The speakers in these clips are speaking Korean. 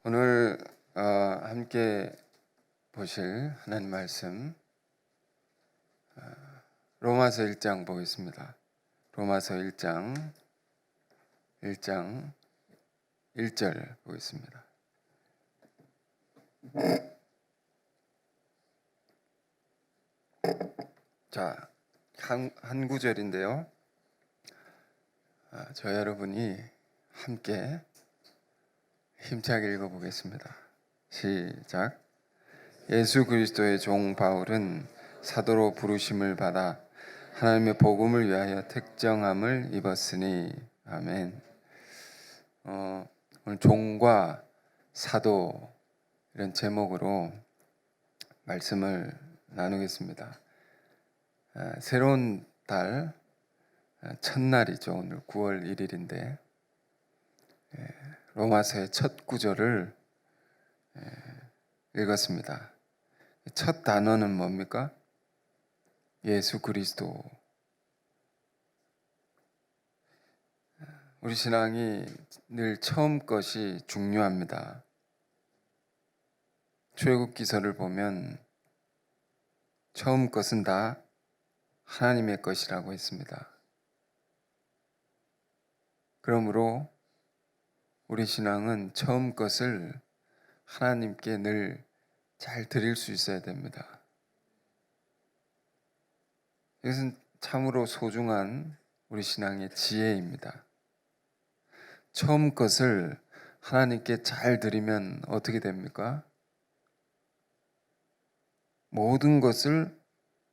오늘 함께 보실 하나님 말씀 로마서 1장 보겠습니다. 로마서 1장 1절 보겠습니다. 자, 한 구절인데요. 저 여러분이 함께 힘차게 읽어보겠습니다. 시작. 예수 그리스도의 종 바울은 사도로 부르심을 받아 하나님의 복음을 위하여 택정함을 입었으니. 아멘. 오늘 종과 사도 이런 제목으로 말씀을 나누겠습니다. 새로운 달 첫날이죠. 오늘 9월 1일인데 로마서의 첫 구절을 읽었습니다. 첫 단어는 뭡니까? 예수 그리스도. 우리 신앙이 늘 처음 것이 중요합니다. 출애굽기서를 보면 처음 것은 다 하나님의 것이라고 했습니다. 그러므로 우리 신앙은 처음 것을 하나님께 늘 잘 드릴 수 있어야 됩니다. 이것은 참으로 소중한 우리 신앙의 지혜입니다. 처음 것을 하나님께 잘 드리면 어떻게 됩니까? 모든 것을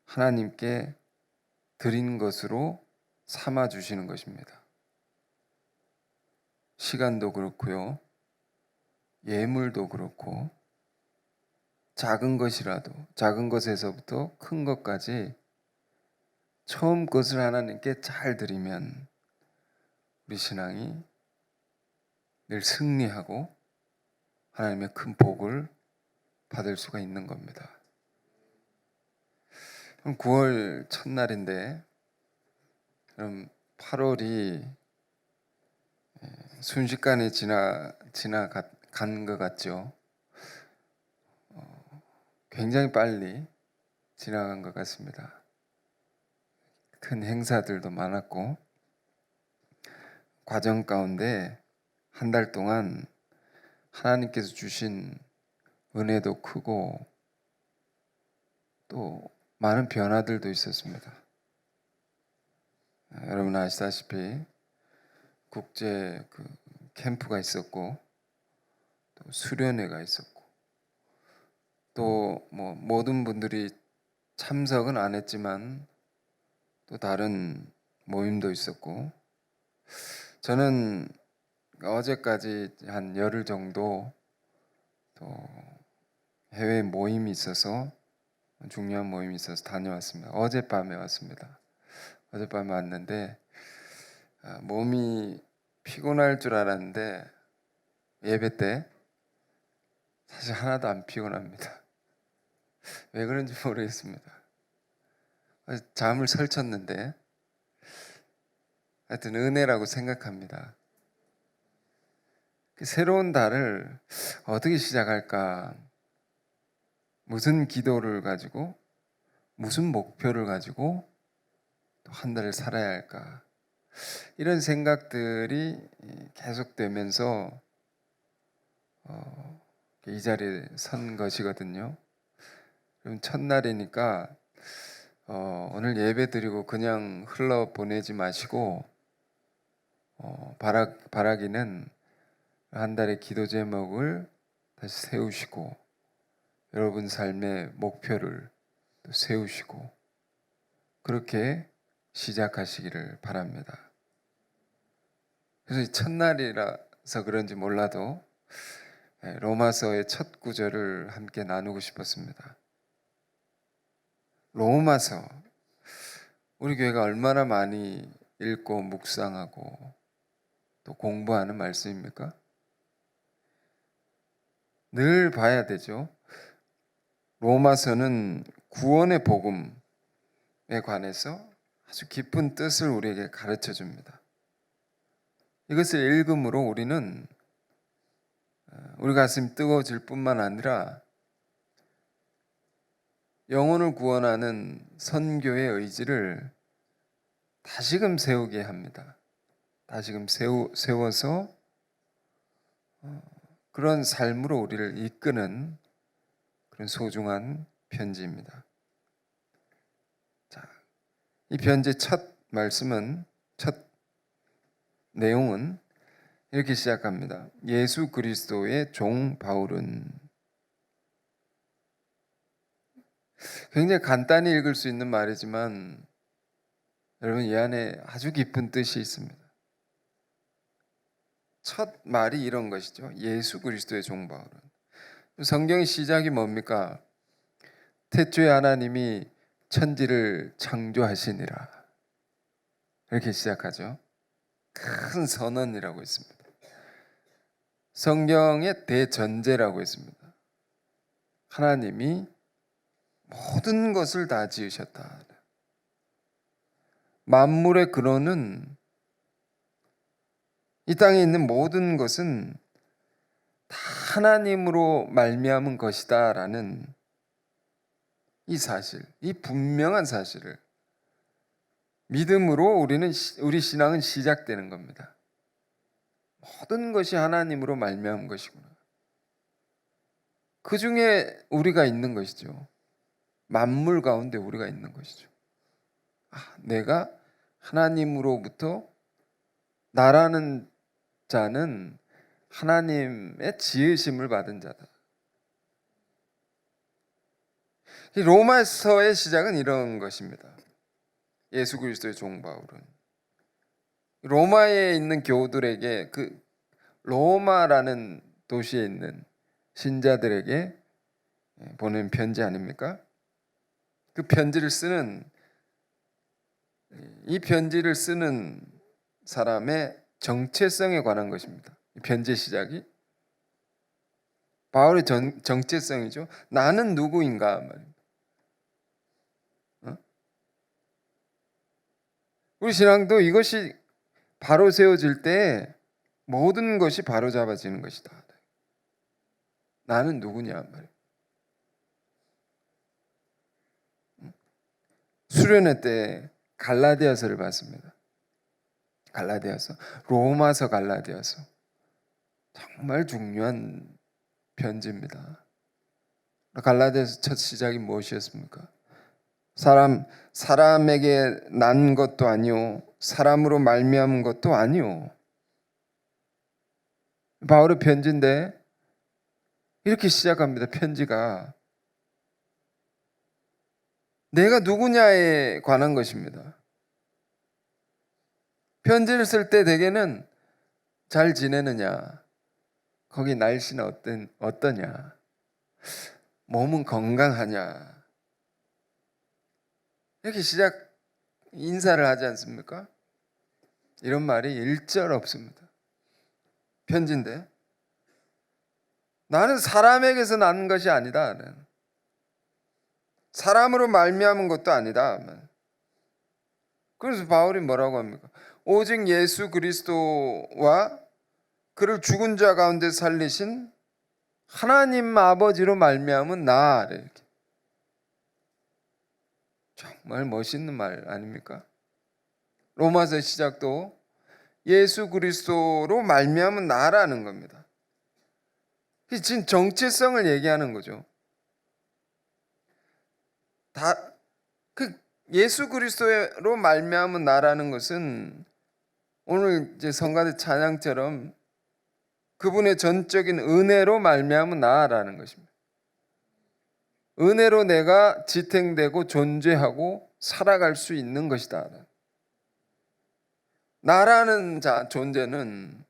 하나님께 드린 것으로 삼아 주시는 것입니다. 시간도 그렇고요. 예물도 그렇고 작은 것이라도 작은 것에서부터 큰 것까지 처음 것을 하나님께 잘 드리면 우리 신앙이 늘 승리하고 하나님의 큰 복을 받을 수가 있는 겁니다. 9월 첫날인데 그럼 8월이 순식간에 지나간 것 같죠. 굉장히 빨리 지나간 것 같습니다. 큰 행사들도 많았고 과정 가운데 한 달 동안 하나님께서 주신 은혜도 크고 또 많은 변화들도 있었습니다. 여러분 아시다시피 국제 캠프가 있었고 또 수련회가 있었고 또 모든 분들이 참석은 안 했지만 또 다른 모임도 있었고 저는 어제까지 한 열흘 정도 또 해외 모임이 있어서 중요한 모임이 있어서 다녀왔습니다. 어젯밤에 왔습니다. 어젯밤에 왔는데 몸이 피곤할 줄 알았는데 예배 때 사실 하나도 안 피곤합니다. 왜 그런지 모르겠습니다. 잠을 설쳤는데 하여튼 은혜라고 생각합니다. 새로운 달을 어떻게 시작할까? 무슨 기도를 가지고 무슨 목표를 가지고 또 한 달을 살아야 할까? 이런 생각들이 계속되면서 이 자리에 선 것이거든요. 그럼 첫날이니까 오늘 예배 드리고 그냥 흘러 보내지 마시고 바라기는 한 달의 기도 제목을 다시 세우시고 여러분 삶의 목표를 또 세우시고 그렇게 시작하시기를 바랍니다. 그래서 첫날이라서 그런지 몰라도 로마서의 첫 구절을 함께 나누고 싶었습니다. 로마서 우리 교회가 얼마나 많이 읽고 묵상하고 또 공부하는 말씀입니까? 늘 봐야 되죠. 로마서는 구원의 복음에 관해서 아주 깊은 뜻을 우리에게 가르쳐 줍니다. 이것을 읽음으로 우리는 우리 가슴이 뜨거워질 뿐만 아니라 영혼을 구원하는 선교의 의지를 다시금 세우게 합니다. 다시금 세워서 그런 삶으로 우리를 이끄는 그런 소중한 편지입니다. 자, 이 편지의 첫 내용은 이렇게 시작합니다. 예수 그리스도의 종 바울은. 굉장히 간단히 읽을 수 있는 말이지만 여러분 이 안에 아주 깊은 뜻이 있습니다. 첫 말이 이런 것이죠. 예수 그리스도의 종 바울은. 성경의 시작이 뭡니까? 태초에 하나님이 천지를 창조하시니라. 이렇게 시작하죠. 큰 선언이라고 있습니다. 성경의 대전제라고 있습니다. 하나님이 모든 것을 다 지으셨다. 만물의 근원은, 이 땅에 있는 모든 것은 다 하나님으로 말미암은 것이다라는 이 사실, 이 분명한 사실을 믿음으로 우리 신앙은 시작되는 겁니다. 모든 것이 하나님으로 말미암은 것이구나. 그 중에 우리가 있는 것이죠. 만물 가운데 우리가 있는 것이죠. 내가 하나님으로부터, 나라는 자는 하나님의 지으심을 받은 자다. 로마서의 시작은 이런 것입니다. 예수 그리스도의 종 바울은 로마에 있는 교우들에게, 그 로마라는 도시에 있는 신자들에게 보낸 편지 아닙니까? 그 편지를 쓰는, 이 편지를 쓰는 사람의 정체성에 관한 것입니다. 이 편지의 시작이 바울의 정체성이죠. 나는 누구인가 말입니다. 우리 신앙도 이것이 바로 세워질 때 모든 것이 바로 잡아지는 것이다. 나는 누구냐 말이에요. 수련회 때 갈라디아서를 봤습니다. 갈라디아서, 로마서, 갈라디아서 정말 중요한 편지입니다. 갈라디아서 첫 시작이 무엇이었습니까? 사람에게 난 것도 아니요, 사람으로 말미암은 것도 아니요. 바울의 편지인데 이렇게 시작합니다. 편지가 내가 누구냐에 관한 것입니다. 편지를 쓸 때 대개는 잘 지내느냐, 거기 날씨는 어떠냐, 몸은 건강하냐, 이렇게 인사를 하지 않습니까? 이런 말이 일절 없습니다. 편지인데 나는 사람에게서 난 것이 아니다. 사람으로 말미암은 것도 아니다. 그래서 바울이 뭐라고 합니까? 오직 예수 그리스도와 그를 죽은 자 가운데 살리신 하나님 아버지로 말미암은 나. 이렇게. 정말 멋있는 말 아닙니까? 로마서 시작도 예수 그리스도로 말미암은 나라는 겁니다. 지금 정체성을 얘기하는 거죠. 예수 그리스도로 말미암은 나라는 것은 오늘 이제 성가대 찬양처럼 그분의 전적인 은혜로 말미암은 나라는 것입니다. 은혜로 내가 지탱되고 존재하고 살아갈 수 있는 것이다. 나라는 존재는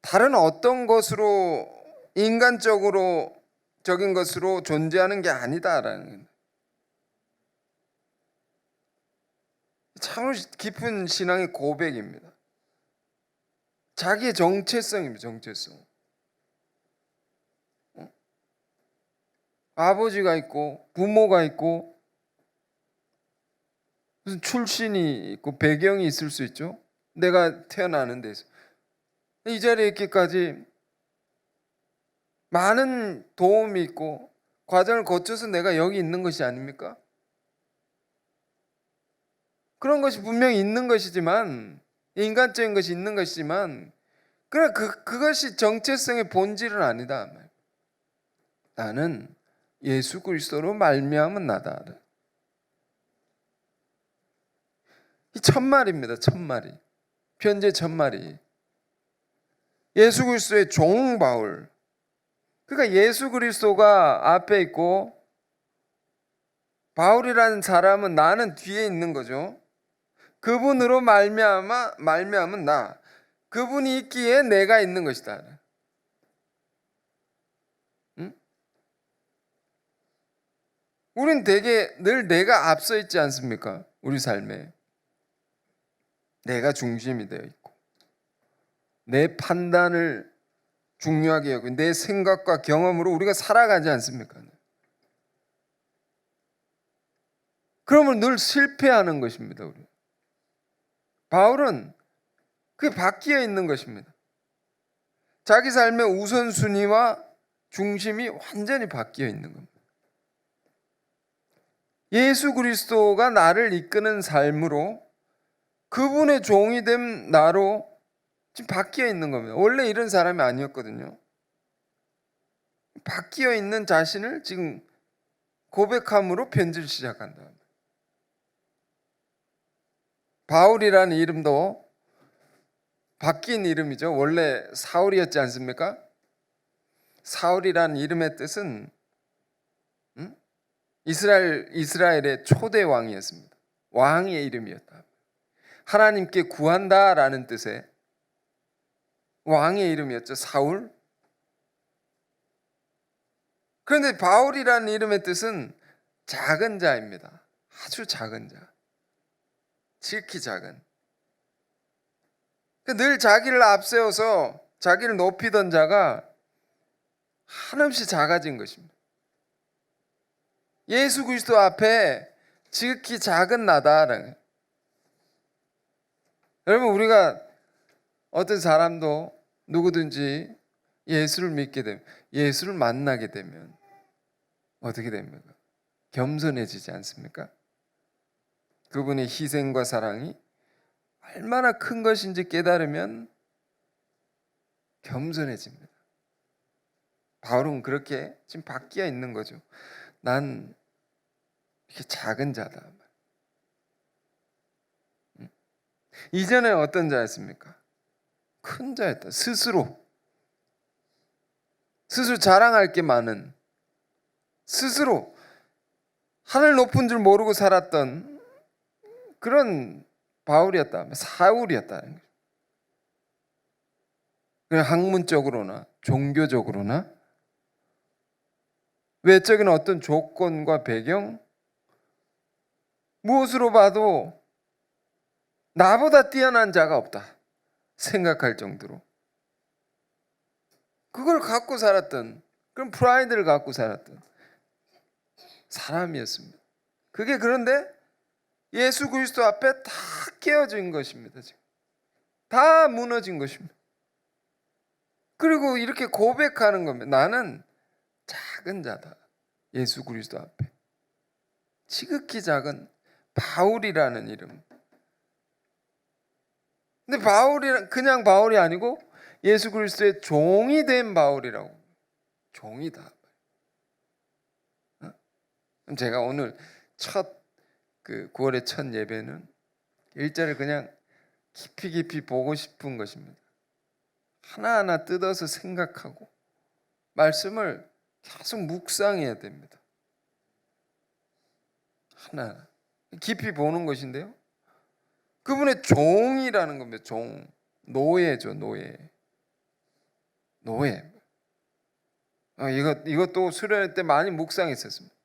다른 어떤 것으로, 인간적으로 적인 것으로 존재하는 게 아니다라는 거예요. 참 깊은 신앙의 고백입니다. 자기의 정체성입니다. 정체성. 아버지가 있고 부모가 있고 무슨 출신이 있고 배경이 있을 수 있죠. 내가 태어나는 데서 이 자리에 있기까지 많은 도움이 있고 과정을 거쳐서 내가 여기 있는 것이 아닙니까? 그런 것이 분명히 있는 것이지만, 인간적인 것이 있는 것이지만, 그래 그것이 정체성의 본질은 아니다. 나는 예수 그리스도로 말미암은 나다. 이 첫말입니다. 첫말이. 편제 첫말이. 예수 그리스도의 종 바울. 그러니까 예수 그리스도가 앞에 있고 바울이라는 사람은 나는 뒤에 있는 거죠. 그분으로 말미암은 나. 그분이 있기에 내가 있는 것이다. 응? 우린 되게 늘 내가 앞서 있지 않습니까? 우리 삶에. 내가 중심이 되어 있고 내 판단을 중요하게 여기고 내 생각과 경험으로 우리가 살아가지 않습니까? 그러면 늘 실패하는 것입니다. 우리. 바울은 그게 바뀌어 있는 것입니다. 자기 삶의 우선순위와 중심이 완전히 바뀌어 있는 겁니다. 예수 그리스도가 나를 이끄는 삶으로 그분의 종이 된 나로 지금 바뀌어 있는 겁니다. 원래 이런 사람이 아니었거든요. 바뀌어 있는 자신을 지금 고백함으로 편지를 시작한다. 바울이라는 이름도 바뀐 이름이죠. 원래 사울이었지 않습니까? 사울이라는 이름의 뜻은 이스라엘의 초대 왕이었습니다. 왕의 이름이었다. 하나님께 구한다라는 뜻의 왕의 이름이었죠. 사울. 그런데 바울이라는 이름의 뜻은 작은 자입니다. 아주 작은 자. 지극히 작은. 늘 자기를 앞세워서 자기를 높이던 자가 한없이 작아진 것입니다. 예수 그리스도 앞에 지극히 작은 나다라는. 여러분, 우리가 어떤 사람도 누구든지 예수를 믿게 되면, 예수를 만나게 되면 어떻게 됩니까? 겸손해지지 않습니까? 그분의 희생과 사랑이 얼마나 큰 것인지 깨달으면 겸손해집니다. 바울은 그렇게 지금 바뀌어 있는 거죠. 난 이렇게 작은 자다. 이전에 어떤 자였습니까? 큰 자였다. 스스로 자랑할 게 많은, 스스로 하늘 높은 줄 모르고 살았던 그런 바울이었다. 사울이었다는 거죠. 그냥 학문적으로나 종교적으로나 외적인 어떤 조건과 배경 무엇으로 봐도 나보다 뛰어난 자가 없다 생각할 정도로 그걸 갖고 살았던, 그런 프라이드를 갖고 살았던 사람이었습니다. 그게 그런데 예수 그리스도 앞에 다 깨어진 것입니다. 지금 다 무너진 것입니다. 그리고 이렇게 고백하는 겁니다. 나는 작은 자다. 예수 그리스도 앞에 지극히 작은 바울이라는 이름. 근데 바울이 그냥 바울이 아니고 예수 그리스도의 종이 된 바울이라고. 종이다. 제가 오늘 첫 9월의 첫 예배는 1절을 그냥 깊이 보고 싶은 것입니다. 하나하나 뜯어서 생각하고 말씀을 계속 묵상해야 됩니다. 하나 깊이 보는 것인데요. 그분의 종이라는 겁니다. 종, 노예죠, 노예. 이것도 수련회 때 많이 묵상했었습니다.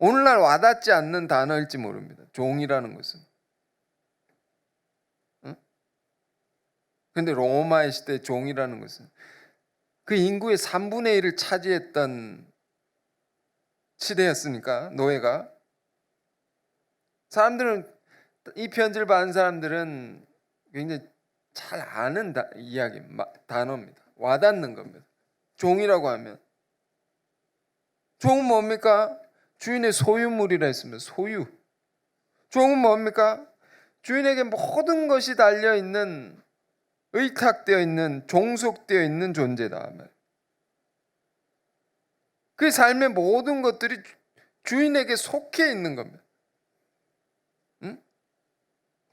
오늘날 와닿지 않는 단어일지 모릅니다. 종이라는 것은. 그런데 로마의 시대 종이라는 것은 그 인구의 3분의 1을 차지했던 시대였으니까 노예가. 사람들은 이 편지를 받은 사람들은 굉장히 잘 아는 이야기, 단어입니다. 와닿는 겁니다. 종이라고 하면 종은 뭡니까? 주인의 소유물이라 했습니다. 소유. 종은 뭡니까? 주인에게 모든 것이 달려 있는, 의탁되어 있는, 종속되어 있는 존재다. 그 삶의 모든 것들이 주인에게 속해 있는 겁니다. 응?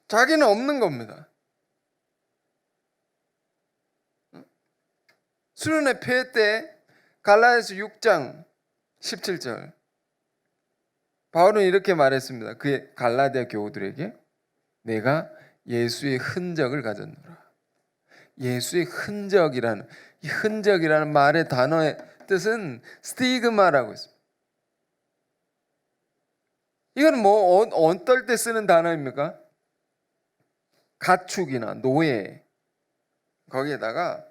자기는 없는 겁니다. 수련회 폐회 때 갈라디아서 6장 17절 바울은 이렇게 말했습니다. 그의 갈라디아 교우들에게 내가 예수의 흔적을 가졌노라. 예수의 흔적이라는, 이 흔적이라는 말의 단어의 뜻은 스티그마라고 있습니다. 이건 뭐 어떨 때 쓰는 단어입니까? 가축이나 노예, 거기에다가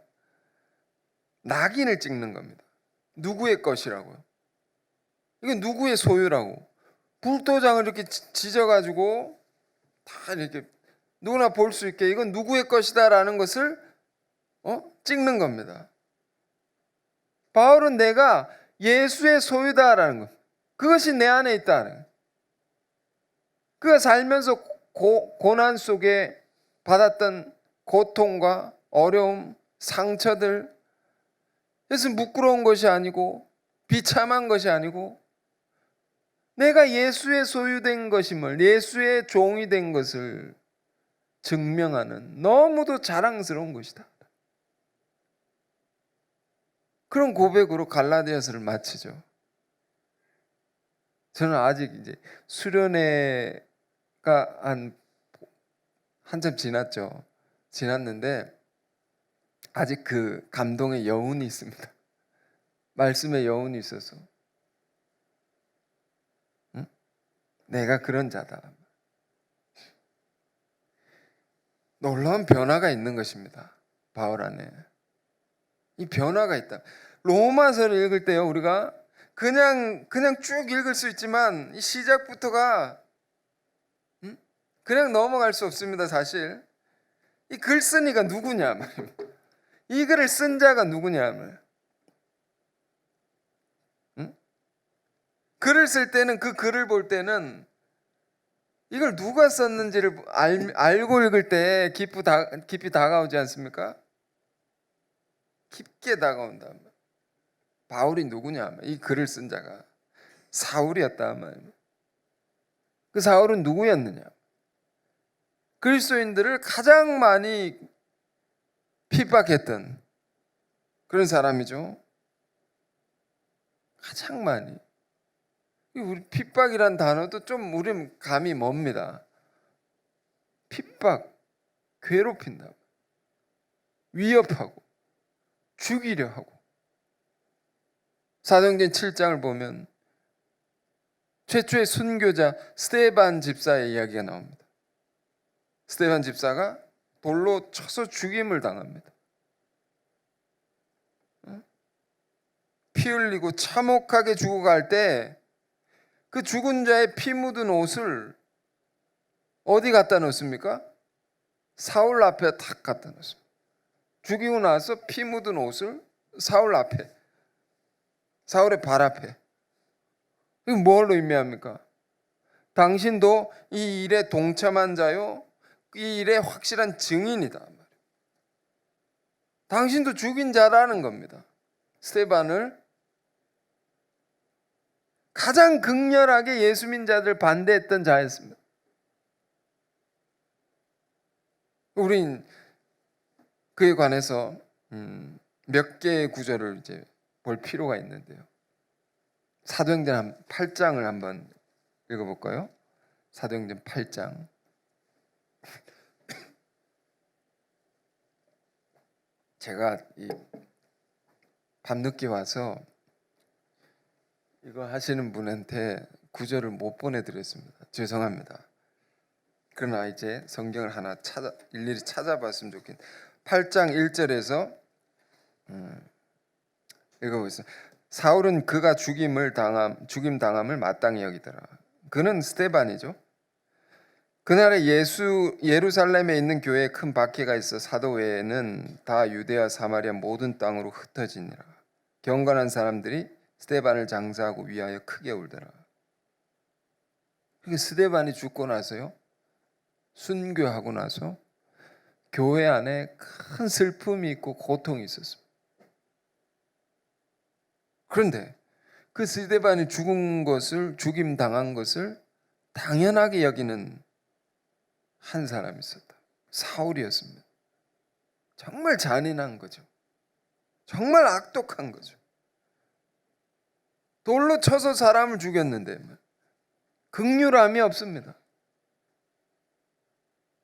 낙인을 찍는 겁니다. 누구의 것이라고요? 이건 누구의 소유라고? 불도장을 이렇게 지져가지고 다 이렇게 누구나 볼 수 있게 이건 누구의 것이다라는 것을 찍는 겁니다. 바울은 내가 예수의 소유다라는 것, 그것이 내 안에 있다는, 그가 살면서 고난 속에 받았던 고통과 어려움, 상처들, 그래서 부끄러운 것이 아니고 비참한 것이 아니고 내가 예수의 소유된 것임을, 예수의 종이 된 것을 증명하는 너무도 자랑스러운 것이다. 그런 고백으로 갈라디아서를 마치죠. 저는 아직 이제 수련회가 한참 지났는데 아직 그 감동의 여운이 있습니다. 말씀의 여운이 있어서 내가 그런 자다. 놀라운 변화가 있는 것입니다. 바울 안에 이 변화가 있다. 로마서를 읽을 때요, 우리가 그냥 쭉 읽을 수 있지만 이 시작부터가 그냥 넘어갈 수 없습니다. 사실 이 글쓴이가 누구냐 말입니다. 이 글을 쓴 자가 누구냐 말. 글을 쓸 때는, 그 글을 볼 때는 이걸 누가 썼는지를 알고 읽을 때 깊이 다가오지 않습니까? 깊게 다가온다. 바울이 누구냐? 이 글을 쓴 자가 사울이었다. 그 사울은 누구였느냐? 그리스도인들을 가장 많이 핍박했던 그런 사람이죠. 가장 많이. 우리 핍박이란 단어도 좀 우리는 감이 멉니다. 핍박, 괴롭힌다, 위협하고, 죽이려 하고. 사도행전 7장을 보면 최초의 순교자 스데반 집사의 이야기가 나옵니다. 스데반 집사가 돌로 쳐서 죽임을 당합니다. 피 흘리고 참혹하게 죽어갈 때 그 죽은 자의 피 묻은 옷을 어디 갖다 놓습니까? 사울 앞에 탁 갖다 놓습니다. 죽이고 나서 피 묻은 옷을 사울 앞에, 사울의 발 앞에. 이거 뭘로 의미합니까? 당신도 이 일에 동참한 자요, 이 일에 확실한 증인이다. 당신도 죽인 자라는 겁니다. 스데반을 가장 극렬하게 예수 믿는 자들 반대했던 자였습니다. 우린 그에 관해서 몇 개의 구절을 이제 볼 필요가 있는데요. 사도행전 8장을 한번 읽어볼까요? 사도행전 8장. 제가 이 밤늦게 와서 이거 하시는 분한테 구절을 못 보내드렸습니다. 죄송합니다. 그러나 이제 성경을 하나 일일이 찾아봤으면 좋겠는데 8장 1절에서 읽어보겠습니다. 사울은 그가 죽임 당함을 마땅히 여기더라. 그는 스데반이죠. 그날에 예루살렘에 있는 교회에 큰 박해가 있어 사도 외에는 다 유대와 사마리아 모든 땅으로 흩어지니라. 경건한 사람들이 스데반을 장사하고 위하여 크게 울더라. 그러니까 스데반이 죽고 나서요, 순교하고 나서 교회 안에 큰 슬픔이 있고 고통이 있었습니다. 그런데 그 스데반이 죽임 당한 것을 당연하게 여기는 한 사람이 있었다. 사울이었습니다. 정말 잔인한 거죠. 정말 악독한 거죠. 돌로 쳐서 사람을 죽였는데 긍휼함이 없습니다.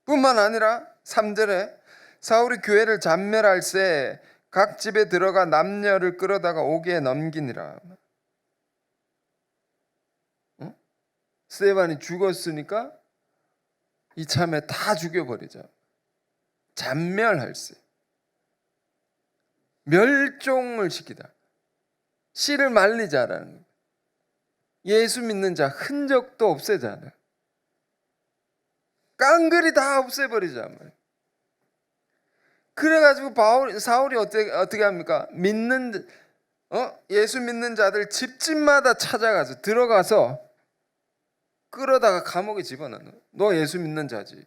뿐만 아니라 3절에 사울이 교회를 잔멸할새 각 집에 들어가 남녀를 끌어다가 옥에 넘기니라. 스데반이 죽었으니까 이참에 다 죽여버리자. 잔멸할새, 멸종을 시키다, 씨를 말리자라는 거예요. 예수 믿는 자 흔적도 없애자는, 깡그리 다 없애버리자 말이에요. 그래가지고 사울이 어떻게 합니까? 예수 믿는 자들 집집마다 찾아가서 들어가서 끌어다가 감옥에 집어넣는 거예요. 너 예수 믿는 자지?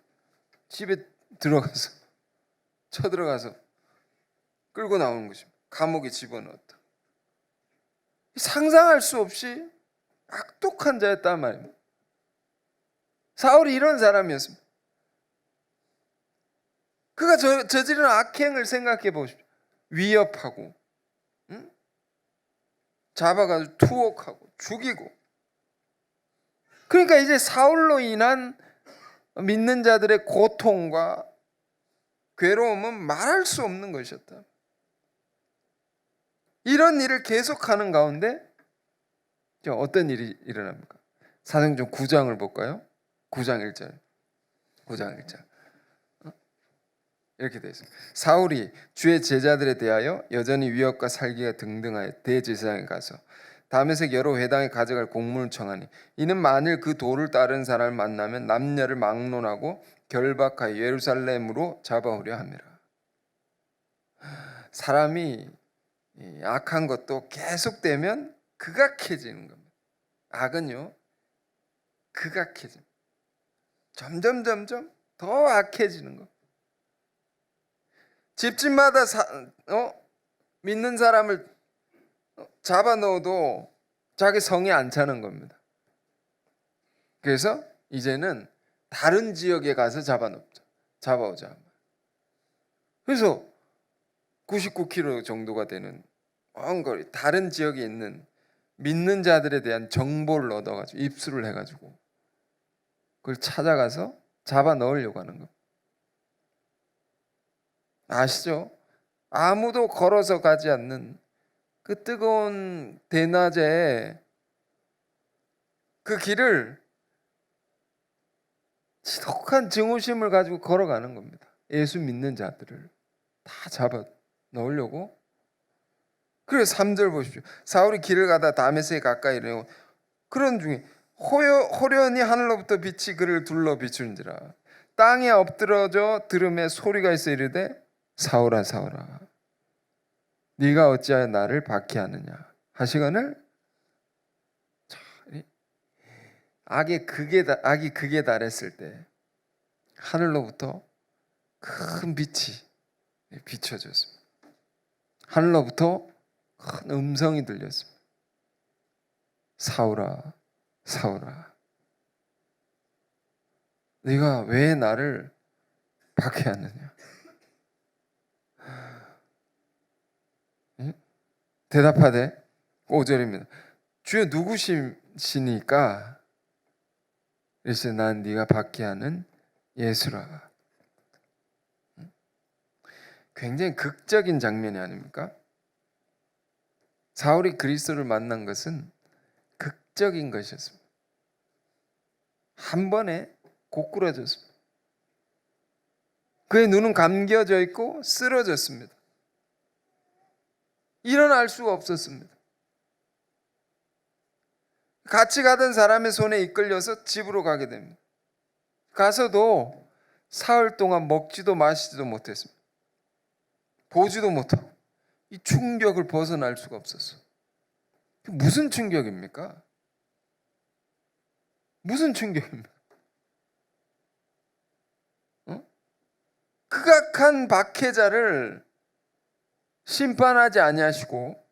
집에 들어가서 쳐들어가서 끌고 나오는 것입니다. 감옥에 집어넣었다. 상상할 수 없이 악독한 자였단 말입니다. 사울이 이런 사람이었습니다. 그가 저지른 악행을 생각해 보십시오. 위협하고, 잡아가지고 투옥하고 죽이고. 그러니까 이제 사울로 인한 믿는 자들의 고통과 괴로움은 말할 수 없는 것이었다. 이런 일을 계속하는 가운데 어떤 일이 일어납니까? 사도행전 9장을 볼까요? 9장 1절. 9장 1절. 이렇게 되어 있습니다. 사울이 주의 제자들에 대하여 여전히 위협과 살기가 등등하여 대제사장에 가서 다메섹 여러 회당에 가져갈 공문을 청하니 이는 만일 그 도를 따르는 사람을 만나면 남녀를 막론하고 결박하여 예루살렘으로 잡아오려 함이라. 사람이 악한 것도 계속되면 극악해지는 겁니다. 악은요, 극악해집니다. 점점 더 악해지는 것. 집집마다 믿는 사람을 잡아 넣어도 자기 성에 안 차는 겁니다. 그래서 이제는 다른 지역에 가서 잡아오자. 그래서 99km 정도가 되는 먼 거리, 다른 지역에 있는 믿는 자들에 대한 정보를 얻어가지고 입수를 해가지고 그걸 찾아가서 잡아 넣으려고 하는 거. 아시죠? 아무도 걸어서 가지 않는 그 뜨거운 대낮에 그 길을 지독한 증오심을 가지고 걸어가는 겁니다. 예수 믿는 자들을 다 잡아 넣으려고. 그래서 3절 보십시오. 사울이 길을 가다 다메섹에 가까이 이르고 그런 중에 호련히 하늘로부터 빛이 그를 둘러 비추는지라. 땅에 엎드러져 들음에 소리가 있어 이르되 사울아 사울아 네가 어찌하여 나를 박해하느냐 하시거늘 악이 극에 달했을 때 하늘로부터 큰 빛이 비춰졌습니다. 하늘로부터 큰 음성이 들렸습니다. 사울아 사울아 네가 왜 나를 박해하느냐. 대답하되 5절입니다. 주여 누구시니까? 그래서 난 네가 박해하는 예수라. 굉장히 극적인 장면이 아닙니까? 사울이 그리스도를 만난 것은 극적인 것이었습니다. 한 번에 고꾸라졌습니다. 그의 눈은 감겨져 있고 쓰러졌습니다. 일어날 수가 없었습니다. 같이 가던 사람의 손에 이끌려서 집으로 가게 됩니다. 가서도 사흘 동안 먹지도 마시지도 못했습니다. 보지도 못하고 이 충격을 벗어날 수가 없었어. 무슨 충격입니까? 무슨 충격입니까? 극악한 박해자를 심판하지 아니하시고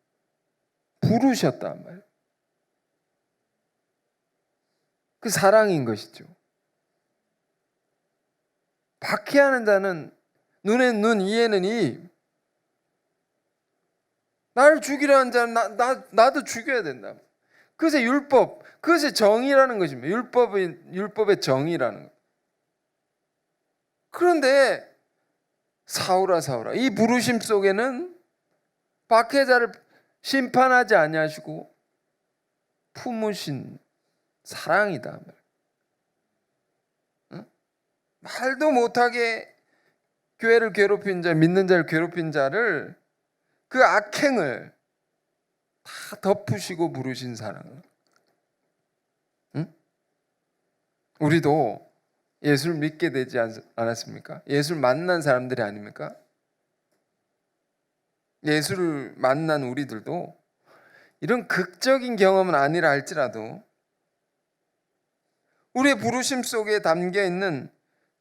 부르셨단 말이에요. 그 사랑인 것이죠. 박해하는 자는 눈엔 눈, 이에는 이. 나를 죽이라는 자는 나도 죽여야 된다. 그것이 율법, 그것이 정의라는 것입니다. 율법의 정의라는 것. 그런데 사울아 사울아, 이 부르심 속에는 박해자를 심판하지 아니하시고 품으신 사랑이다. 응? 말도 못하게 교회를 괴롭힌 자, 믿는 자를 괴롭힌 자를, 그 악행을 다 덮으시고 부르신 사랑. 응? 우리도 예수를 믿게 되지 않았습니까? 예수를 만난 사람들이 아닙니까? 예수를 만난 우리들도 이런 극적인 경험은 아니라 할지라도 우리의 부르심 속에 담겨 있는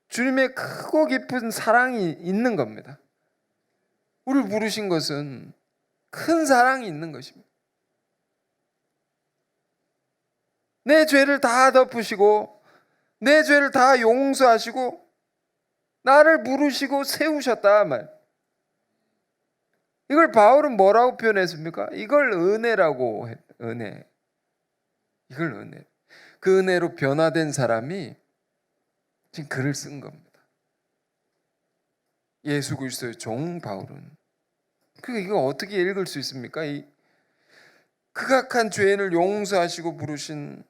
주님의 크고 깊은 사랑이 있는 겁니다. 우리를 부르신 것은 큰 사랑이 있는 것입니다. 내 죄를 다 덮으시고 내 죄를 다 용서하시고 나를 부르시고 세우셨다 말. 이걸 바울은 뭐라고 표현했습니까? 이걸 은혜라고 했. 은혜. 이걸 은혜. 그 은혜로 변화된 사람이 지금 글을 쓴 겁니다. 예수 그리스도의 종 바울은. 그러니까 이거 어떻게 읽을 수 있습니까? 이 극악한 죄인을 용서하시고 부르신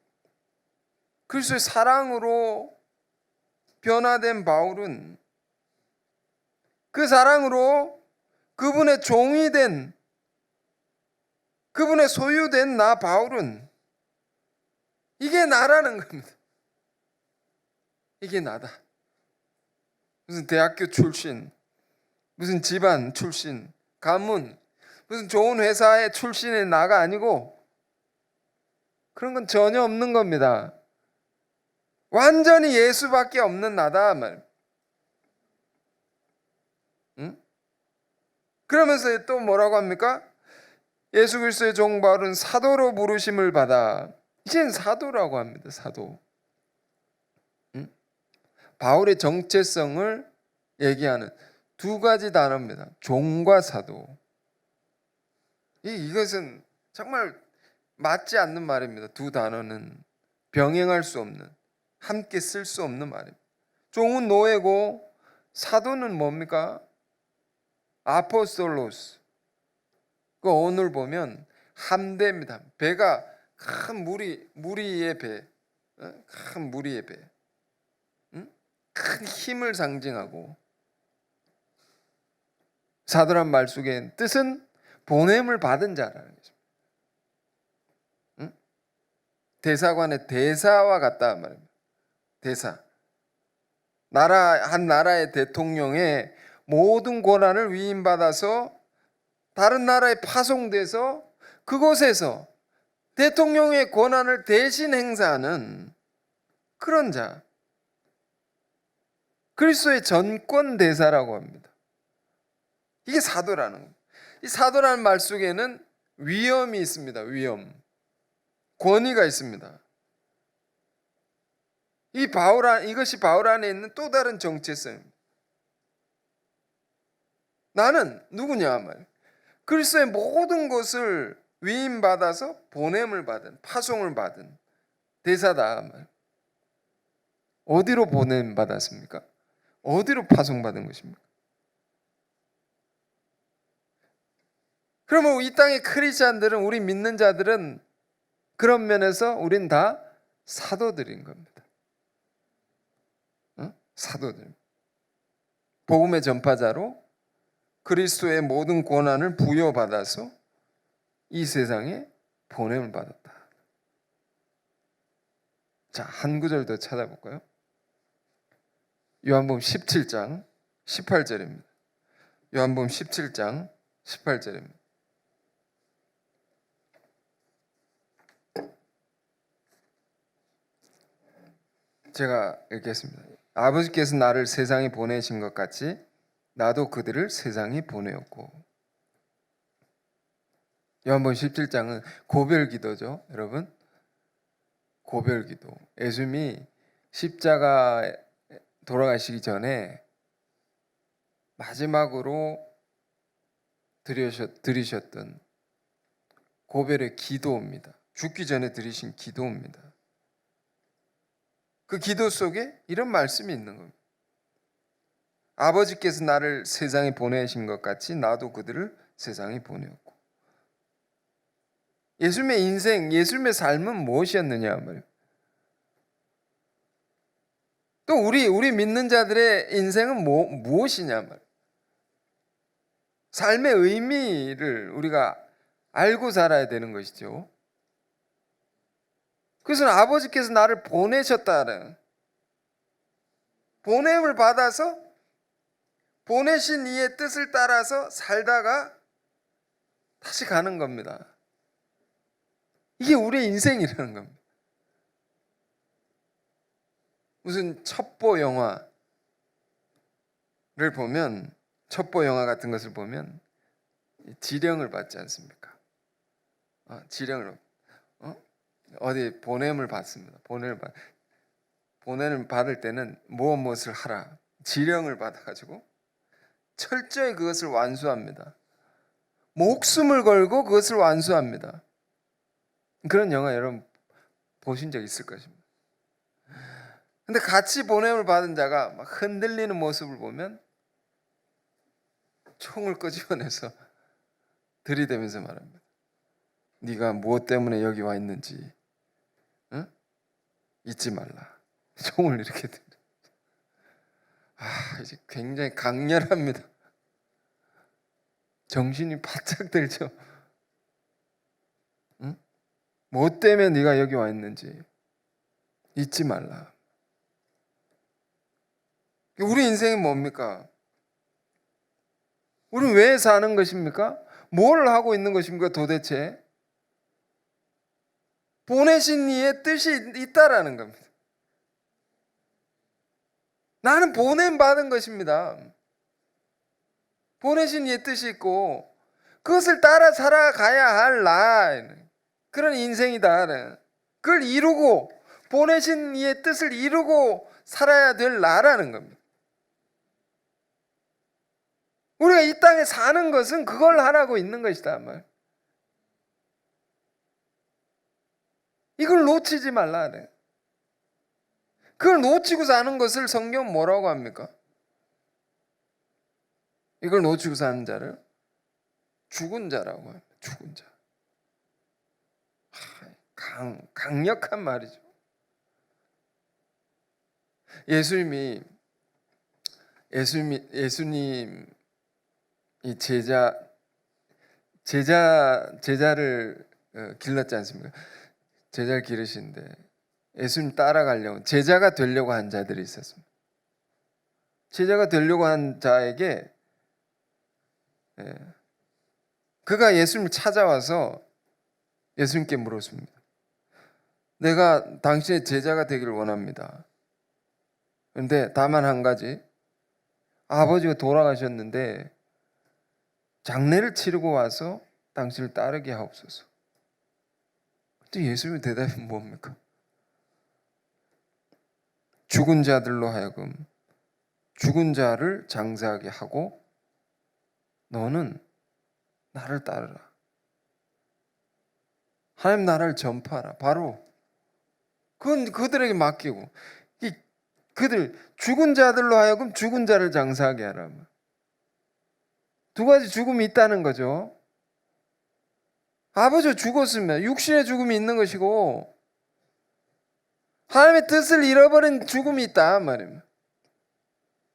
그리스도의 사랑으로 변화된 바울은, 그 사랑으로 그분의 종이 된, 그분의 소유된 나 바울은, 이게 나라는 겁니다. 이게 나다. 무슨 대학교 출신, 무슨 집안 출신, 가문, 무슨 좋은 회사의 출신의 나가 아니고 그런 건 전혀 없는 겁니다. 완전히 예수밖에 없는 나다 말. 응? 그러면서 또 뭐라고 합니까? 예수 그리스도의 종 바울은 사도로 부르심을 받아. 이젠 사도라고 합니다. 사도. 응? 바울의 정체성을 얘기하는 두 가지 단어입니다. 종과 사도. 이것은 정말 맞지 않는 말입니다. 두 단어는 병행할 수 없는, 함께 쓸 수 없는 말입니다. 종은 노예고 사도는 뭡니까? 아포스톨로스. 그 오늘 보면 함대입니다. 배가 큰 무리의 배, 큰 무리의 배, 큰 힘을 상징하고, 사도란 말 속에 뜻은 보냄을 받은 자라는 거죠. 대사관의 대사와 같다 말입니다. 대사. 한 나라의 대통령의 모든 권한을 위임받아서 다른 나라에 파송돼서 그곳에서 대통령의 권한을 대신 행사하는 그런 자. 그리스도의 전권 대사라고 합니다. 이게 사도라는 거예요. 이 사도라는 말 속에는 위엄이 있습니다. 위엄. 권위가 있습니다. 이것이 바울 안에 있는 또 다른 정체성입니다. 나는 누구냐 말. 그리스도의 모든 것을 위임받아서 보냄을 받은, 파송을 받은 대사다 말. 어디로 보냄 받았습니까? 어디로 파송받은 것입니까? 그러면 이 땅의 크리스찬들은, 우리 믿는 자들은 그런 면에서 우린 다 사도들인 겁니다. 사도들. 복음의 전파자로 그리스도의 모든 권한을 부여받아서 이 세상에 보냄을 받았다. 자, 한 구절 더 찾아볼까요? 요한복음 17장 18절입니다. 요한복음 17장 18절입니다. 제가 읽겠습니다. 아버지께서 나를 세상에 보내신 것 같이 나도 그들을 세상에 보내었고. 요한복음 17장은 고별기도죠, 여러분. 고별기도. 예수님이 십자가 돌아가시기 전에 마지막으로 드리셨던 고별의 기도입니다. 죽기 전에 드리신 기도입니다. 그 기도 속에 이런 말씀이 있는 겁니다. 아버지께서 나를 세상에 보내신 것 같이 나도 그들을 세상에 보내었고. 예수님의 인생, 예수님의 삶은 무엇이었느냐 말이에요. 또 우리 믿는 자들의 인생은 무엇이냐 말이에요. 삶의 의미를 우리가 알고 살아야 되는 것이죠. 그래서 아버지께서 나를 보내셨다는, 보냄을 받아서 보내신 이의 뜻을 따라서 살다가 다시 가는 겁니다. 이게 우리의 인생이라는 겁니다. 무슨 첩보 영화를 보면, 첩보 영화 같은 것을 보면 지령을 받지 않습니까? 지령을 어디 보냄을 받습니다. 보냄을 받을 때는 무엇을 하라 지령을 받아가지고 철저히 그것을 완수합니다. 목숨을 걸고 그것을 완수합니다. 그런 영화 여러분 보신 적 있을 것입니다. 근데 같이 보냄을 받은 자가 막 흔들리는 모습을 보면 총을 끄집어내서 들이대면서 말합니다. 네가 무엇 때문에 여기 와 있는지 잊지 말라. 총을 이렇게 들이. 이제 굉장히 강렬합니다. 정신이 바짝 들죠. 무엇 때문에 네가 여기 와 있는지 잊지 말라. 우리 인생이 뭡니까? 우리는 왜 사는 것입니까? 뭘 하고 있는 것입니까 도대체? 보내신 이의 뜻이 있다라는 겁니다. 나는 보냄 받은 것입니다. 보내신 이의 뜻이 있고 그것을 따라 살아가야 할 그런 인생이다. 그걸 이루고 보내신 이의 뜻을 이루고 살아야 될 나라는 겁니다. 우리가 이 땅에 사는 것은 그걸 하라고 있는 것이다 말. 이걸 놓치지 말라. 그걸 놓치고 사는 것을 성경은 뭐라고 합니까? 이걸 놓치고 사는 자를 죽은 자라고 합니다. 죽은 자. 강력한 말이죠. 예수님이 이 제자를 길렀지 않습니까? 제자를 기르시는데 예수님 따라가려고 제자가 되려고 한 자들이 있었습니다. 제자가 되려고 한 자에게 그가 예수님을 찾아와서 예수님께 물었습니다. 내가 당신의 제자가 되기를 원합니다. 그런데 다만 한 가지, 아버지가 돌아가셨는데 장례를 치르고 와서 당신을 따르게 하옵소서. 그때 예수님의 대답이 뭡니까? 죽은 자들로 하여금 죽은 자를 장사하게 하고 너는 나를 따르라. 하나님 나라를 전파하라. 바로 그건 그들에게 맡기고 그들 죽은 자들로 하여금 죽은 자를 장사하게 하라. 두 가지 죽음이 있다는 거죠. 아버지가 죽었으면 육신의 죽음이 있는 것이고 하나님의 뜻을 잃어버린 죽음이 있다 말입니다.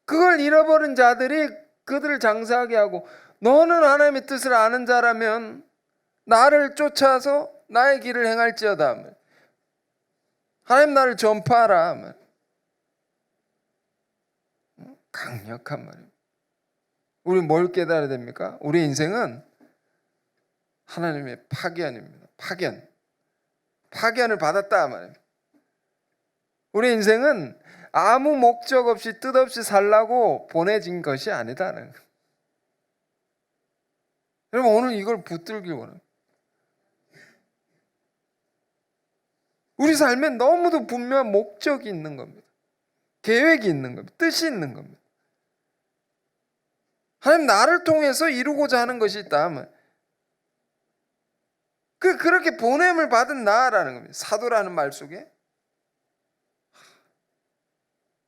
그걸 잃어버린 자들이 그들을 장사하게 하고 너는 하나님의 뜻을 아는 자라면 나를 쫓아서 나의 길을 행할지어다. 하나님 나를 전파하라. 강력한 말입니다. 우리 뭘 깨달아야 됩니까? 우리 인생은 하나님의 파견입니다. 파견을 받았다 말입니다. 우리 인생은 아무 목적 없이 뜻없이 살라고 보내진 것이 아니다는 거예요. 여러분 오늘 이걸 붙들길 원합니다. 우리 삶에 너무도 분명한 목적이 있는 겁니다. 계획이 있는 겁니다. 뜻이 있는 겁니다. 하나님 나를 통해서 이루고자 하는 것이 있다. 그렇게 보냄을 받은 나라는 겁니다. 사도라는 말 속에.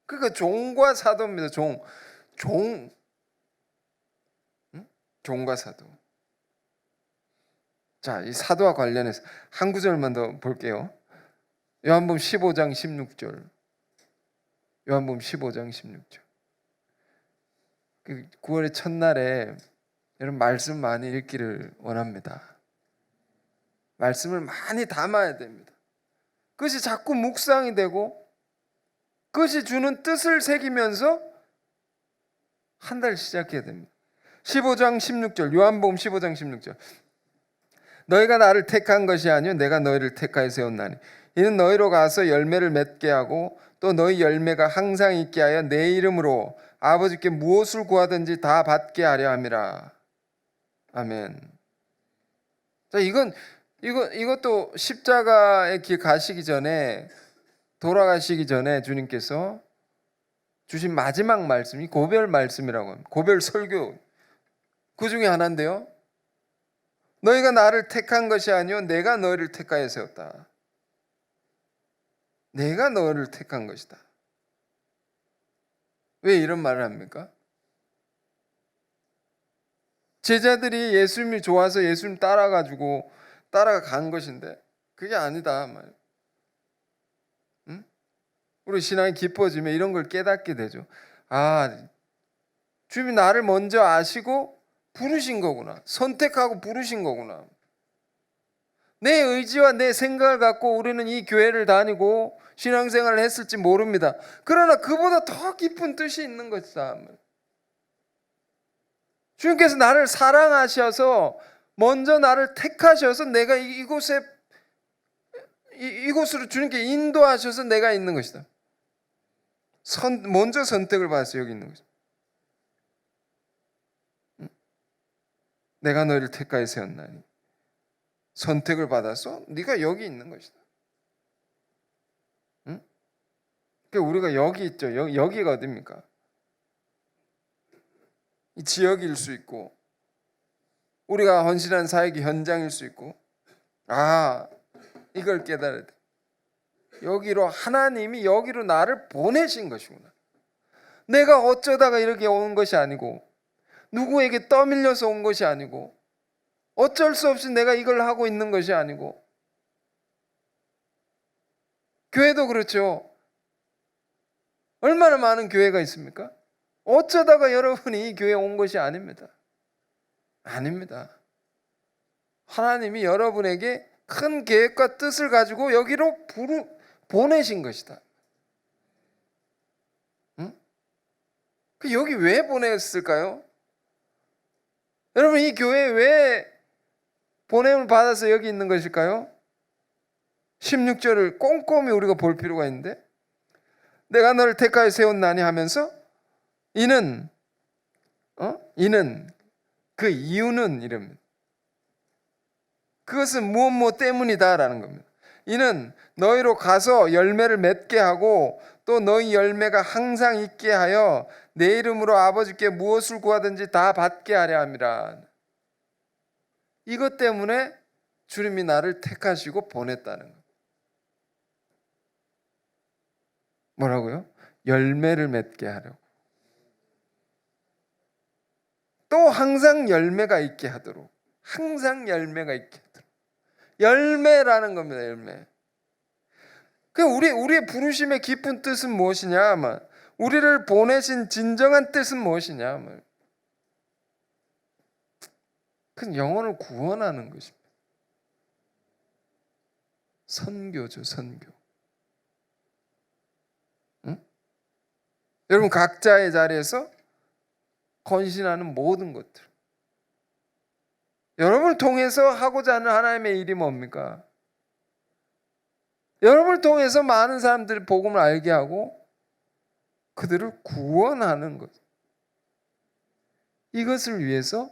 그러니까 종과 사도입니다. 종과 사도. 자, 이 사도와 관련해서 한 구절만 더 볼게요. 요한복음 15장 16절. 요한복음 15장 16절. 9월의 첫날에 여러분 말씀 많이 읽기를 원합니다. 말씀을 많이 담아야 됩니다. 그것이 자꾸 묵상이 되고 그것이 주는 뜻을 새기면서 한 달 시작해야 됩니다. 15장 16절 요한복음 15장 16절 너희가 나를 택한 것이 아니요 내가 너희를 택하여 세웠나니 이는 너희로 가서 열매를 맺게 하고 또 너희 열매가 항상 있게 하여 내 이름으로 아버지께 무엇을 구하든지 다 받게 하려 함이라. 아멘. 자, 이것도 십자가의 길 가시기 전에 돌아가시기 전에 주님께서 주신 마지막 말씀이 고별 말씀이라고 합니다. 고별 설교 그 중에 하나인데요. 너희가 나를 택한 것이 아니요 내가 너희를 택하여 세웠다. 내가 너희를 택한 것이다. 왜 이런 말을 합니까? 제자들이 예수님이 좋아서 예수님 따라가 간 것인데 그게 아니다. 응? 우리 신앙이 깊어지면 이런 걸 깨닫게 되죠. 아, 주님이 나를 먼저 아시고 부르신 거구나. 선택하고 부르신 거구나. 내 의지와 내 생각을 갖고 우리는 이 교회를 다니고 신앙생활을 했을지 모릅니다. 그러나 그보다 더 깊은 뜻이 있는 것이다. 주님께서 나를 사랑하셔서 먼저 나를 택하셔서 내가 이곳으로 주님께 인도하셔서 내가 있는 것이다. 먼저 선택을 받아서 여기 있는 것이다. 내가 너희를 택하여 세웠나니 선택을 받아서 네가 여기 있는 것이다. 응? 그러니까 우리가 여기 있죠. 여기가 어딥니까? 이 지역일 수 있고 우리가 헌신한 사역의 현장일 수 있고 이걸 깨달아야 돼. 하나님이 여기로 나를 보내신 것이구나. 내가 어쩌다가 이렇게 온 것이 아니고 누구에게 떠밀려서 온 것이 아니고 어쩔 수 없이 내가 이걸 하고 있는 것이 아니고 교회도 그렇죠. 얼마나 많은 교회가 있습니까? 어쩌다가 여러분이 이 교회에 온 것이 아닙니다. 아닙니다. 하나님이 여러분에게 큰 계획과 뜻을 가지고 여기로 보내신 것이다. 응? 여기 왜 보냈을까요? 여러분 이 교회에 왜 보냄을 받아서 여기 있는 것일까요? 16절을 꼼꼼히 우리가 볼 필요가 있는데 내가 너를 택하여 세웠나니 하면서 이는 그 이유는 이럽니다. 그것은 무엇 때문이다라는 겁니다. 이는 너희로 가서 열매를 맺게 하고 또 너희 열매가 항상 있게 하여 내 이름으로 아버지께 무엇을 구하든지 다 받게 하려 함이라. 이것 때문에 주님이 나를 택하시고 보냈다는 겁니다. 뭐라고요? 열매를 맺게 하려고. 또 항상 열매가 있게 하도록. 항상 열매가 있게 하도록. 열매라는 겁니다. 열매. 우리의 부르심의 깊은 뜻은 무엇이냐? 우리를 보내신 진정한 뜻은 무엇이냐? 그 영혼을 구원하는 것입니다. 선교죠, 선교. 응? 여러분 각자의 자리에서 헌신하는 모든 것들. 여러분을 통해서 하고자 하는 하나님의 일이 뭡니까? 여러분을 통해서 많은 사람들이 복음을 알게 하고 그들을 구원하는 것. 이것을 위해서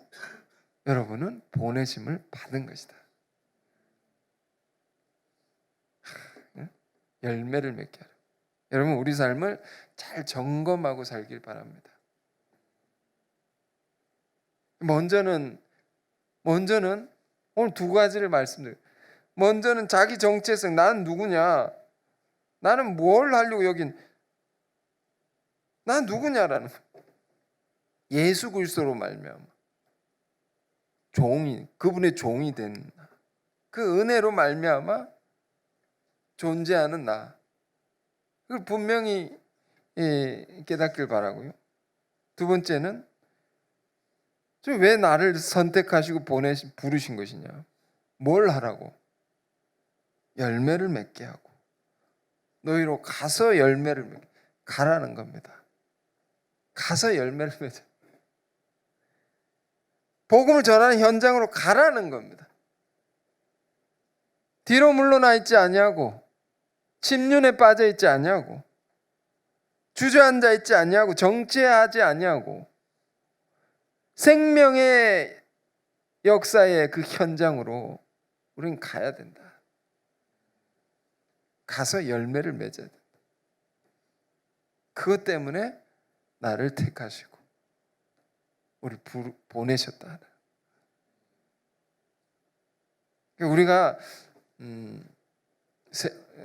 여러분은 보내심을 받은 것이다. 열매를 맺게 하라. 여러분, 우리 삶을 잘 점검하고 살길 바랍니다. 먼저는 오늘 두 가지를 말씀드려요. 먼저는 자기 정체성, 나는 누구냐? 나는 뭘 하려고 여긴? 난 누구냐라는 거예요. 예수 그리스도로 말미암아 그분의 종이 된 그 은혜로 말미암아 존재하는 나. 그걸 분명히 깨닫길 바라고요. 두 번째는 왜 나를 선택하시고 부르신 것이냐? 뭘 하라고? 열매를 맺게 하고 너희로 가서 열매를 맺게 가라는 겁니다. 가서 열매를 맺어. 복음을 전하는 현장으로 가라는 겁니다. 뒤로 물러나 있지 아니하고 침륜에 빠져 있지 아니하고 주저앉아 있지 아니하고 정체하지 아니하고 생명의 역사의 그 현장으로 우리는 가야 된다. 가서 열매를 맺어야 된다. 그것 때문에 나를 택하시고 우리 보내셨다. 우리가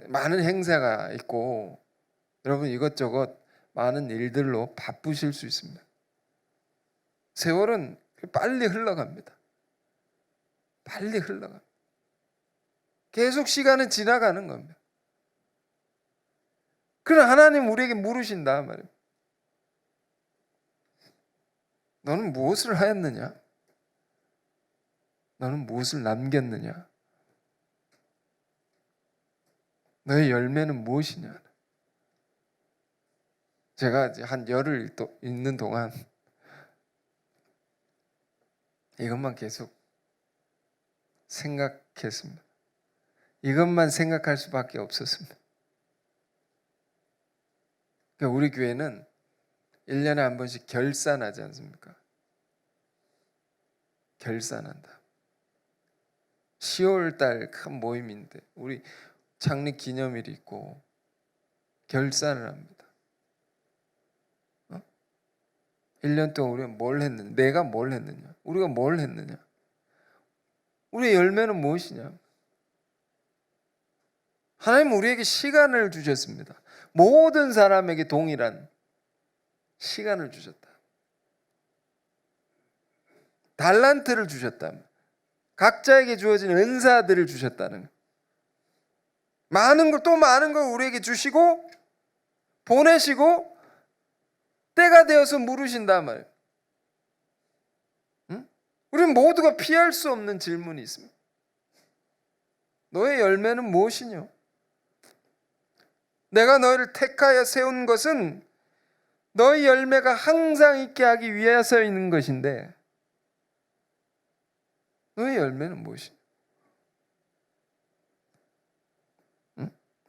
많은 행사가 있고 여러분 이것저것 많은 일들로 바쁘실 수 있습니다. 세월은 빨리 흘러갑니다. 빨리 흘러갑니다. 계속 시간은 지나가는 겁니다. 그러나 하나님 우리에게 물으신다 말이에요. 너는 무엇을 하였느냐? 너는 무엇을 남겼느냐? 너의 열매는 무엇이냐? 제가 한 열흘 있는 동안 이것만 계속 생각했습니다. 이것만 생각할 수밖에 없었습니다. 우리 교회는 1년에 한 번씩 결산하지 않습니까? 결산한다. 10월 달 큰 모임인데 우리 창립 기념일이 있고 결산을 합니다. 1년 동안 우리가 뭘 했느냐? 내가 뭘 했느냐? 우리가 뭘 했느냐? 우리의 열매는 무엇이냐? 하나님은 우리에게 시간을 주셨습니다. 모든 사람에게 동일한 시간을 주셨다. 달란트를 주셨다. 각자에게 주어진 은사들을 주셨다는 많은 걸 우리에게 주시고 보내시고 때가 되어서 물으신단 말이에요. 우리는 모두가 피할 수 없는 질문이 있습니다. 너의 열매는 무엇이냐? 내가 너희를 택하여 세운 것은 너희 열매가 항상 있게 하기 위해서 있는 것인데 너의 열매는 무엇이냐?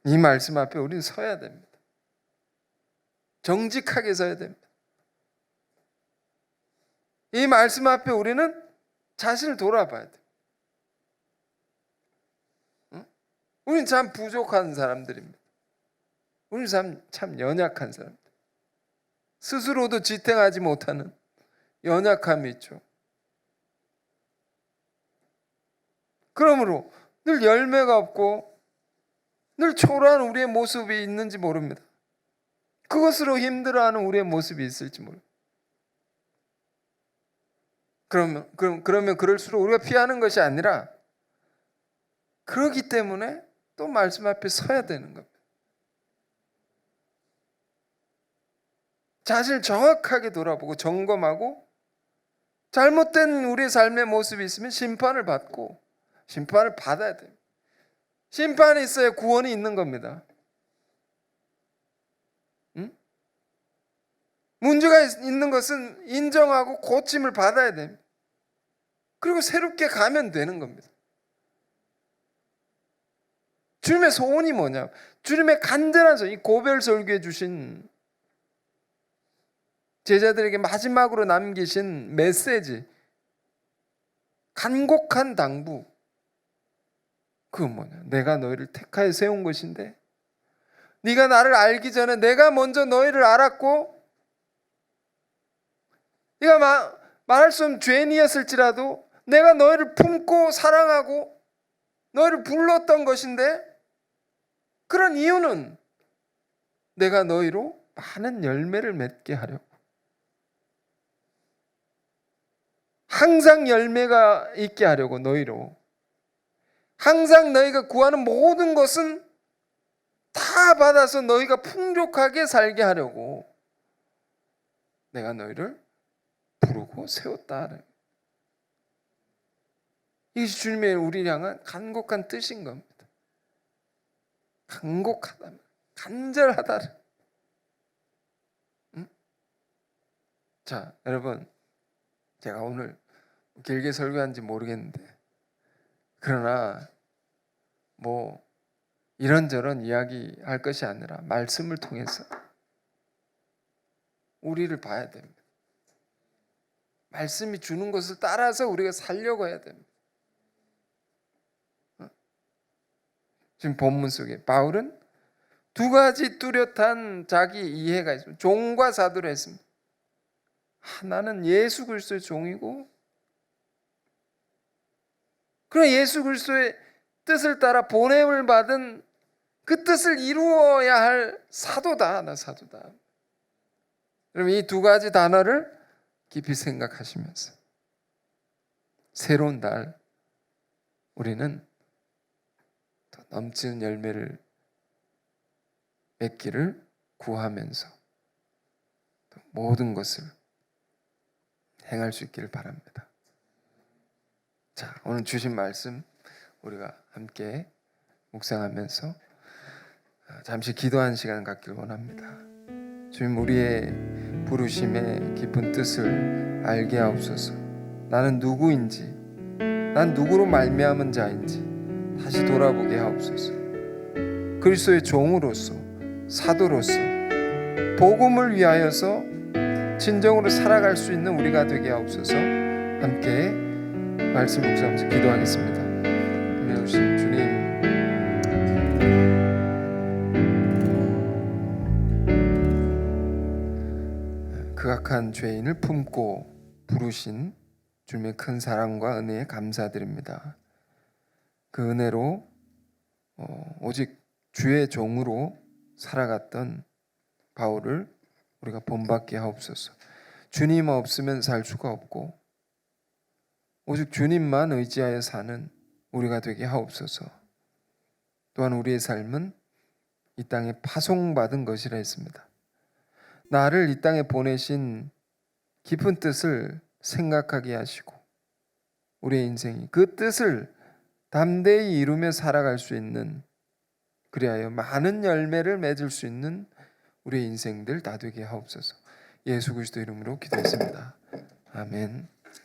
이 말씀 앞에 우리는 서야 됩니다. 정직하게 서야 됩니다. 이 말씀 앞에 우리는 자신을 돌아봐야 돼요. 우리는 참 부족한 사람들입니다. 우리는 참 연약한 사람들. 스스로도 지탱하지 못하는 연약함이 있죠. 그러므로 늘 열매가 없고 늘 초라한 우리의 모습이 있는지 모릅니다. 그것으로 힘들어하는 우리의 모습이 있을지 모릅니다. 그러면 그럴수록 우리가 피하는 것이 아니라 그러기 때문에 또 말씀 앞에 서야 되는 겁니다. 자신을 정확하게 돌아보고 점검하고 잘못된 우리의 삶의 모습이 있으면 심판을 받고 심판을 받아야 됩니다. 심판이 있어야 구원이 있는 겁니다. 문제가 있는 것은 인정하고 고침을 받아야 됩니다. 그리고 새롭게 가면 되는 겁니다. 주님의 소원이 뭐냐? 주님의 간절한 소원, 이 고별 설교해 주신 제자들에게 마지막으로 남기신 메시지, 간곡한 당부, 그건 뭐냐? 내가 너희를 택하여 세운 것인데 네가 나를 알기 전에 내가 먼저 너희를 알았고, 네가 말할 수 없는 죄인이었을지라도 내가 너희를 품고 사랑하고 너희를 불렀던 것인데, 그런 이유는 내가 너희로 많은 열매를 맺게 하려고. 항상 열매가 있게 하려고, 너희로. 항상 너희가 구하는 모든 것은 다 받아서 너희가 풍족하게 살게 하려고 내가 너희를 부르고 세웠다. 이것이 주님의 우리를 향한 간곡한 뜻인 겁니다. 간곡하다, 간절하다. 응? 자, 여러분, 제가 오늘 길게 설교한지 모르겠는데, 그러나 뭐 이런저런 이야기 할 것이 아니라 말씀을 통해서 우리를 봐야 됩니다. 말씀이 주는 것을 따라서 우리가 살려고 해야 됩니다. 지금 본문 속에 바울은 두 가지 뚜렷한 자기 이해가 있습니다. 종과 사도를 했습니다. 하나는 예수 그리스도의 종이고, 그런 예수 그리스도의 뜻을 따라 보냄을 받은 그 뜻을 이루어야 할 사도다. 나 사도다. 여러분, 이 두 가지 단어를 깊이 생각하시면서 새로운 날 우리는 더 넘치는 열매를 맺기를 구하면서 모든 것을 행할 수 있기를 바랍니다. 자, 오늘 주신 말씀 우리가 함께 묵상하면서 잠시 기도하는 시간 갖기를 원합니다. 주님, 우리의 부르심의 깊은 뜻을 알게 하옵소서. 나는 누구인지, 난 누구로 말미암은 자인지 다시 돌아보게 하옵소서. 그리스도의 종으로서, 사도로서 복음을 위하여서 진정으로 살아갈 수 있는 우리가 되게 하옵소서. 함께 말씀 묵상하면서 기도하겠습니다. 은혜 주신 주님, 극악한 죄인을 품고 부르신 주님의 큰 사랑과 은혜에 감사드립니다. 그 은혜로 오직 주의 종으로 살아갔던 바울을 우리가 본받게 하옵소서. 주님 없으면 살 수가 없고 오직 주님만 의지하여 사는 우리가 되게 하옵소서. 또한 우리의 삶은 이 땅에 파송받은 것이라 했습니다. 나를 이 땅에 보내신 깊은 뜻을 생각하게 하시고 우리의 인생이 그 뜻을 담대히 이루며 살아갈 수 있는, 그리하여 많은 열매를 맺을 수 있는 우리의 인생들 다 되게 하옵소서. 예수 그리스도 이름으로 기도했습니다. 아멘.